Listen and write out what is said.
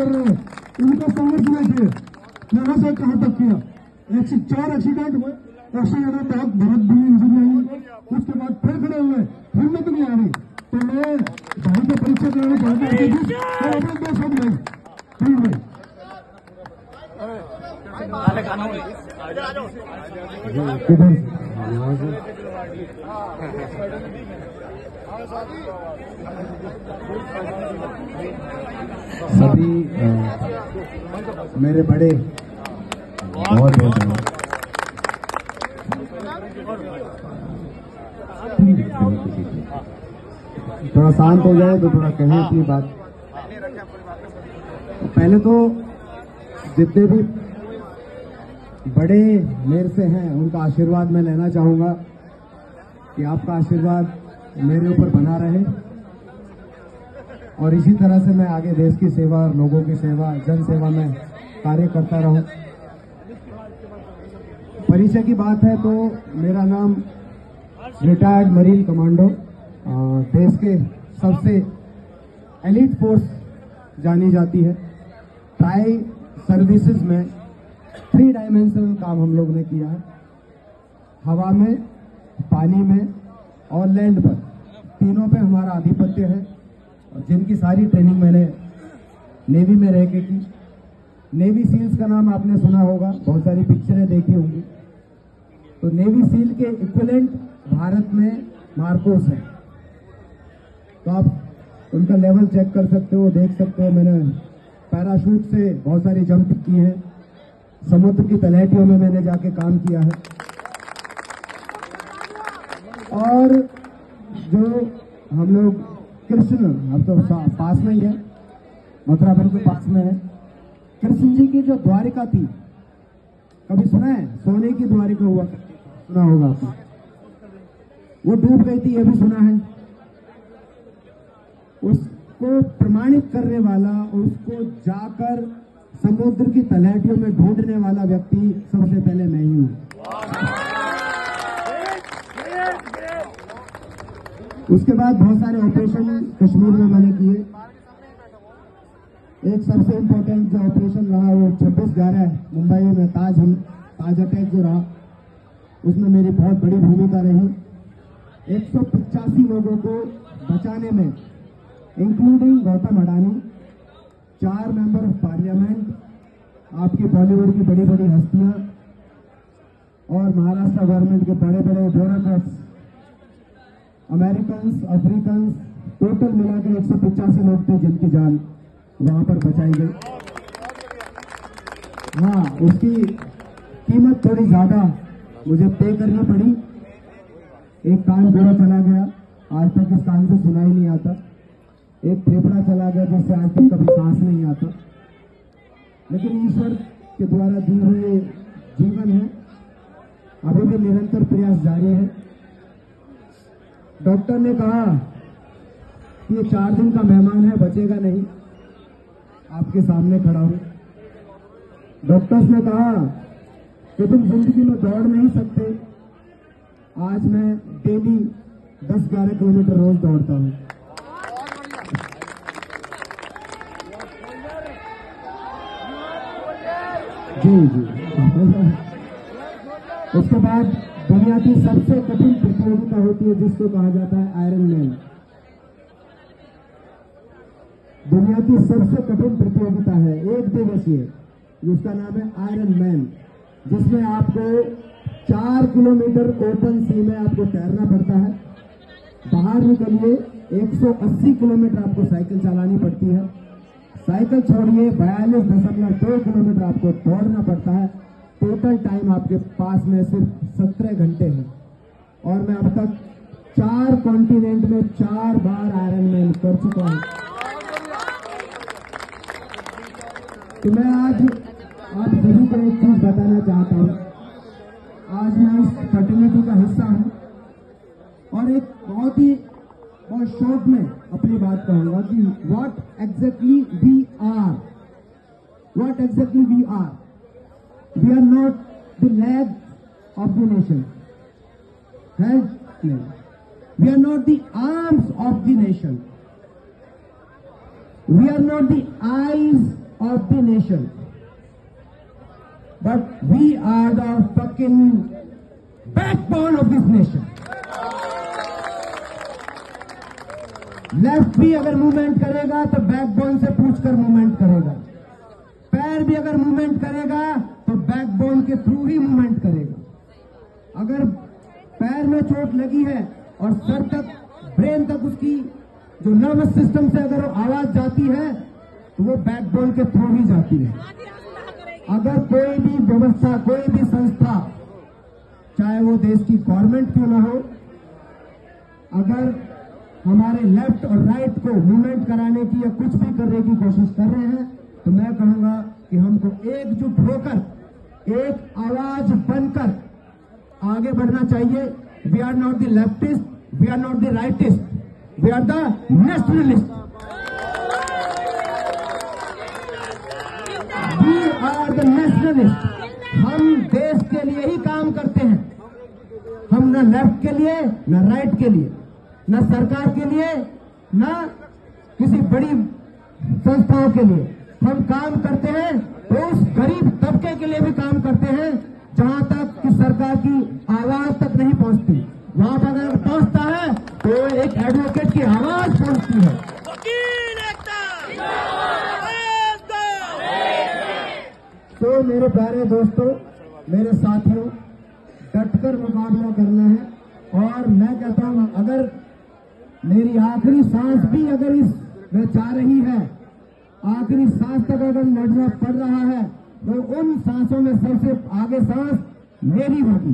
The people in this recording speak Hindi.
कर रहे हैं उनको समझना चाहिए। यहाँ से कहाँ तक किया 104 एक्सीडेंट हुए, एक्सीडेंट बहुत बहुत बुरी इंजरी आई, उसके बाद फिर खड़े हुए, हिम्मत नहीं आ रही। तो मैं भाई को परीक्षा देने चाहता हूँ सब नहीं भाई सभी मेरे बड़े बहुत बहुत थोड़ा शांत हो जाए तो थोड़ा कहें अपनी बात। पहले तो जितने भी बड़े मेरे से हैं उनका आशीर्वाद मैं लेना चाहूंगा कि आपका आशीर्वाद मेरे ऊपर बना रहे और इसी तरह से मैं आगे देश की सेवा और लोगों की सेवा, जन सेवा में कार्य करता रहूं। परिचय की बात है तो मेरा नाम रिटायर्ड मरीन कमांडो, देश के सबसे एलीट फोर्स जानी जाती है। ट्राई सर्विसेज में 3 डायमेंशनल काम हम लोग ने किया है, हवा में, पानी में और लैंड पर, तीनों पे हमारा आधिपत्य है। और जिनकी सारी ट्रेनिंग मैंने नेवी में रह के की। नेवी सील्स का नाम आपने सुना होगा, बहुत सारी पिक्चरें देखी होंगी। तो नेवी सील के इक्विवेलेंट भारत में मार्कोस है, तो आप उनका लेवल चेक कर सकते हो, देख सकते हो। मैंने पैराशूट से बहुत सारी जंप की है, समुद्र की तलहटियों में मैंने जाके काम किया है। और जो हम लोग कृष्ण, अब तो पास में ही है, मथुरा बिल्कुल पास में है। कृष्ण जी की जो द्वारिका थी, कभी सुना है? सोने की द्वारिका हुआ, सुना होगा आपने। वो डूब गई थी, ये भी सुना है। उसको प्रमाणित करने वाला, उसको जाकर समुद्र की तलहटियों में ढूंढने वाला व्यक्ति सबसे पहले मैं ही हूं। उसके बाद बहुत सारे ऑपरेशन कश्मीर में मैंने किए। एक सबसे इम्पोर्टेंट जो ऑपरेशन रहा वो 26/11 मुंबई में ताज अटैक जो रहा, उसमें मेरी बहुत बड़ी भूमिका रही। 185 लोगों को बचाने में, including Gautam Adani, 4 member of parliament, आपकी बॉलीवुड की बड़ी बड़ी हस्तियां और महाराष्ट्र गवर्नमेंट के बड़े बड़े ब्यूरोक्रेट्स, अमेरिकन, अफ्रीकन, टोटल मिलाकर 185 लोग थे जिनकी जान वहां पर बचाई गई। हाँ, उसकी कीमत थोड़ी ज्यादा मुझे पे करनी पड़ी। एक कान पूरा चला गया, आज तक इस कान से सुना ही नहीं आता। एक फेफड़ा चला गया जिससे आज तक कभी सांस नहीं आता। लेकिन ईश्वर के द्वारा दी हुए जीवन है, अभी भी निरंतर प्रयास जारी है। डॉक्टर ने कहा कि ये 4 दिन का मेहमान है, बचेगा नहीं। आपके सामने खड़ा हूं। डॉक्टर्स ने कहा कि तुम जिंदगी में दौड़ नहीं सकते। आज मैं डेली 10-11 किलोमीटर रोज दौड़ता हूं। जी उसके बाद दुनिया की सबसे कठिन प्रतियोगिता होती है जिसको कहा जाता है आयरन मैन। दुनिया की सबसे कठिन प्रतियोगिता है, 1 दिवसीय, जिसका नाम है आयरन मैन, जिसमें आपको 4 किलोमीटर ओपन सी में आपको तैरना पड़ता है। बाहर निकलिए 180 किलोमीटर आपको साइकिल चलानी पड़ती है। साइकिल छोड़िए 42.2 किलोमीटर आपको दौड़ना पड़ता है। टोटल टाइम आपके पास में सिर्फ 17 घंटे है। और मैं अब तक 4 कॉन्टिनेंट में 4 बार आयरन मैन कर चुका हूं। तो मैं आज आप सभी को एक चीज बताना चाहता हूं। आज मैं इस फर्टिलिटी का हिस्सा हूं और एक बहुत शॉर्ट में अपनी बात कहूंगा कि what exactly we are. We are not the legs of the nation. We are not the arms of the nation. We are not the eyes of the nation. But we are the fucking backbone of this nation. Left भी अगर मूवमेंट करेगा तो बैकबोन से पूछकर मूवमेंट करेगा, पैर भी अगर मूवमेंट करेगा तो बैकबोन के थ्रू ही मूवमेंट करेगा। अगर पैर में चोट लगी है और सर तक, ब्रेन तक उसकी जो नर्वस सिस्टम से अगर आवाज जाती है तो वो बैकबोन के थ्रू ही जाती है। अगर कोई भी व्यवस्था, कोई भी संस्था, चाहे वो देश की गवर्नमेंट क्यों ना हो, अगर हमारे लेफ्ट और राइट को मूवमेंट कराने की या कुछ भी करने की कोशिश कर रहे हैं तो मैं कहूंगा कि हमको एकजुट होकर, एक आवाज बनकर आगे बढ़ना चाहिए। We are not the leftist, we are not the rightist, we are the nationalist, we are the nationalist. हम देश के लिए ही काम करते हैं, हम न लेफ्ट के लिए, न राइट के लिए, न सरकार के लिए, न किसी बड़ी संस्थाओं के लिए। हम काम करते हैं तो उस गरीब तबके के लिए भी काम करते हैं जहां तक कि सरकार की आवाज तक नहीं पहुंचती, वहां पर अगर पहुंचता है तो एक एडवोकेट की आवाज पहुंचती है। तो मेरे प्यारे दोस्तों, मेरे साथियों, डटकर मुकाबला करना है। और मैं कहता हूं, अगर मेरी आखिरी सांस भी अगर इस में जा रही है, आखिरी सांस तक अगर लड़ना पड़ रहा है तो उन सांसों में सबसे आगे सांस मेरी होगी।